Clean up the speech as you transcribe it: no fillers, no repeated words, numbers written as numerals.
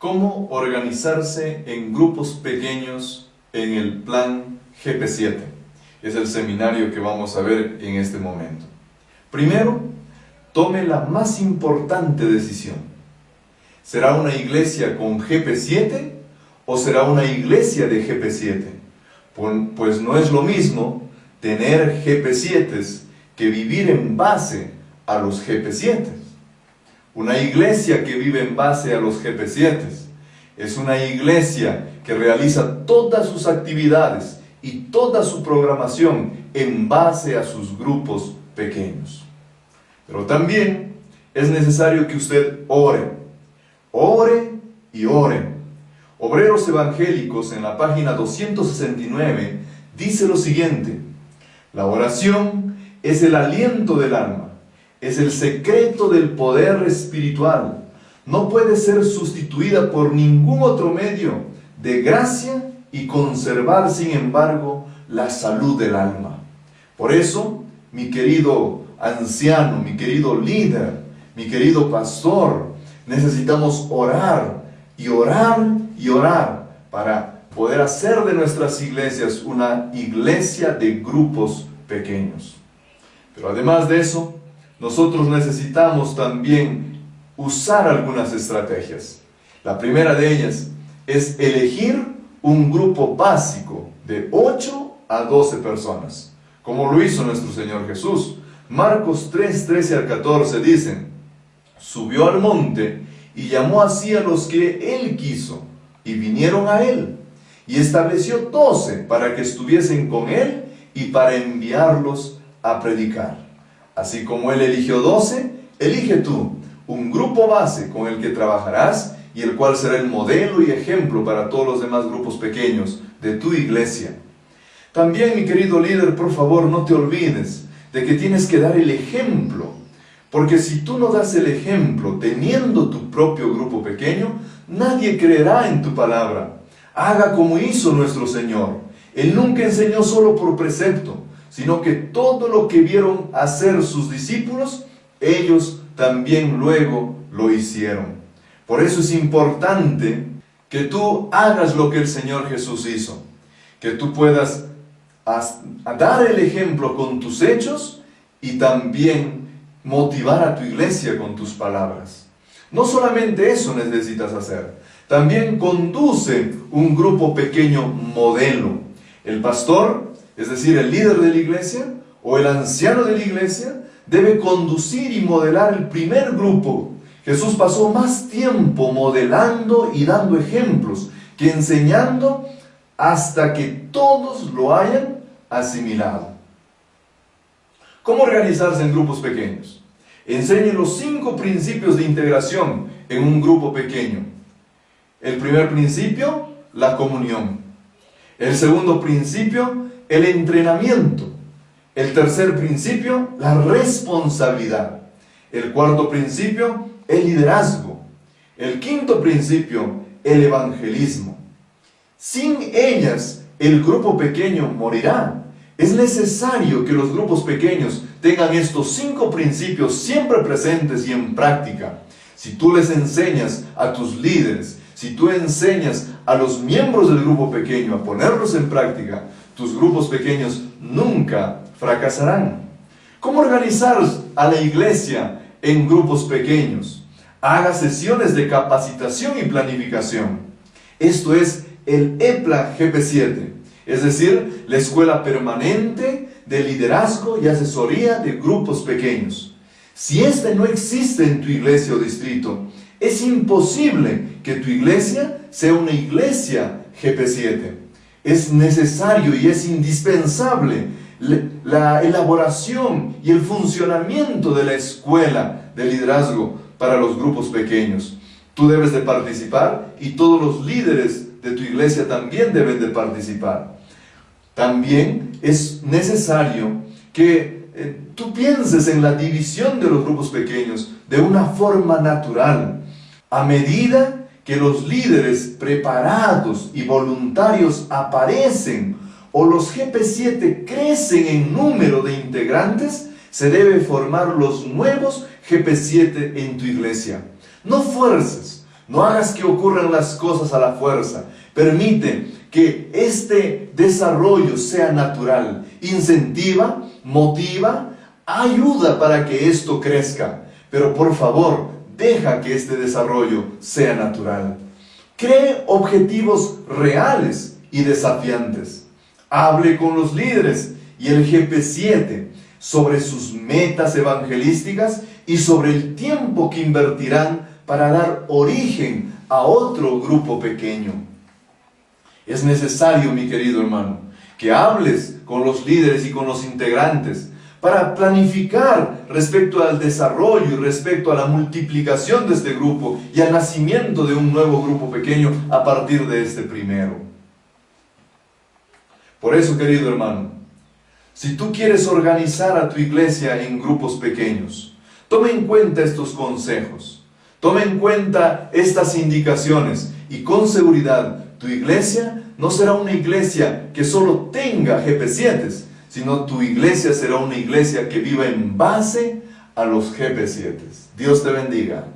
cómo organizarse en grupos pequeños en el plan GP7. Es el seminario que vamos a ver en este momento. Primero, tome la más importante decisión. ¿Será una iglesia con GP7 o será una iglesia de GP7? Pues no es lo mismo tener GP7s que vivir en base a los GP7. Una iglesia que vive en base a los GP7s es una iglesia que realiza todas sus actividades y toda su programación en base a sus grupos pequeños. Pero también es necesario que usted ore y ore. Obreros Evangélicos, en la página 269, dice lo siguiente: la oración es el aliento del alma, es el secreto del poder espiritual. No puede ser sustituida por ningún otro medio de gracia y conservar, sin embargo, la salud del alma. Por eso, mi querido anciano, mi querido líder, mi querido pastor, necesitamos orar y orar y orar para poder hacer de nuestras iglesias una iglesia de grupos pequeños. Pero además de eso, nosotros necesitamos también usar algunas estrategias. La primera de ellas es elegir un grupo básico de 8 a 12 personas, como lo hizo nuestro Señor Jesús. Marcos 3, 13 al 14 dicen: subió al monte y llamó así a los que él quiso, y vinieron a él, y estableció 12 para que estuviesen con él y para enviarlos a predicar. Así como él eligió 12, elige tú un grupo base con el que trabajarás y el cual será el modelo y ejemplo para todos los demás grupos pequeños de tu iglesia. También, mi querido líder, por favor, no te olvides de que tienes que dar el ejemplo, porque si tú no das el ejemplo teniendo tu propio grupo pequeño, nadie creerá en tu palabra. Haga como hizo nuestro Señor. Él nunca enseñó solo por precepto, sino que todo lo que vieron hacer sus discípulos, ellos también luego lo hicieron. Por eso es importante que tú hagas lo que el Señor Jesús hizo, que tú puedas dar el ejemplo con tus hechos y también motivar a tu iglesia con tus palabras. No solamente eso necesitas hacer, también conduce un grupo pequeño modelo. El pastor, es decir, el líder de la iglesia o el anciano de la iglesia, debe conducir y modelar el primer grupo. Jesús pasó más tiempo modelando y dando ejemplos que enseñando hasta que todos lo hayan asimilado. ¿Cómo organizarse en grupos pequeños? Enseñe los 5 principios de integración en un grupo pequeño. El primer principio, la comunión. El segundo principio, el entrenamiento. El tercer principio, la responsabilidad. El cuarto principio, el liderazgo. El quinto principio, el evangelismo. Sin ellas, el grupo pequeño morirá. Es necesario que los grupos pequeños tengan estos 5 principios siempre presentes y en práctica. Si tú les enseñas a tus líderes, si tú enseñas a los miembros del grupo pequeño a ponerlos en práctica, tus grupos pequeños nunca fracasarán. ¿Cómo organizar a la iglesia en grupos pequeños? Haga sesiones de capacitación y planificación. Esto es el EPLA GP7, es decir, la escuela permanente de liderazgo y asesoría de grupos pequeños. Si este no existe en tu iglesia o distrito, es imposible que tu iglesia sea una iglesia GP7. Es necesario y es indispensable la elaboración y el funcionamiento de la escuela de liderazgo para los grupos pequeños. Tú debes de participar y todos los líderes de tu iglesia también deben de participar. También es necesario que tú pienses en la división de los grupos pequeños de una forma natural. A medida que los líderes preparados y voluntarios aparecen o los GP7 crecen en número de integrantes, se debe formar los nuevos GP7 en tu iglesia. No fuerces, No hagas que ocurran las cosas a la fuerza. Permite que este desarrollo sea natural. Incentiva, motiva, ayuda para que esto crezca. Pero por favor, deja que este desarrollo sea natural. Cree objetivos reales y desafiantes. Hable con los líderes y el GP7 sobre sus metas evangelísticas y sobre el tiempo que invertirán para dar origen a otro grupo pequeño. Es necesario, mi querido hermano, que hables con los líderes y con los integrantes para planificar respecto al desarrollo y respecto a la multiplicación de este grupo y al nacimiento de un nuevo grupo pequeño a partir de este primero. Por eso, querido hermano, si tú quieres organizar a tu iglesia en grupos pequeños, tome en cuenta estos consejos, tome en cuenta estas indicaciones y con seguridad tu iglesia no será una iglesia que solo tenga GP7, sino tu iglesia será una iglesia que viva en base a los GP7. Dios te bendiga.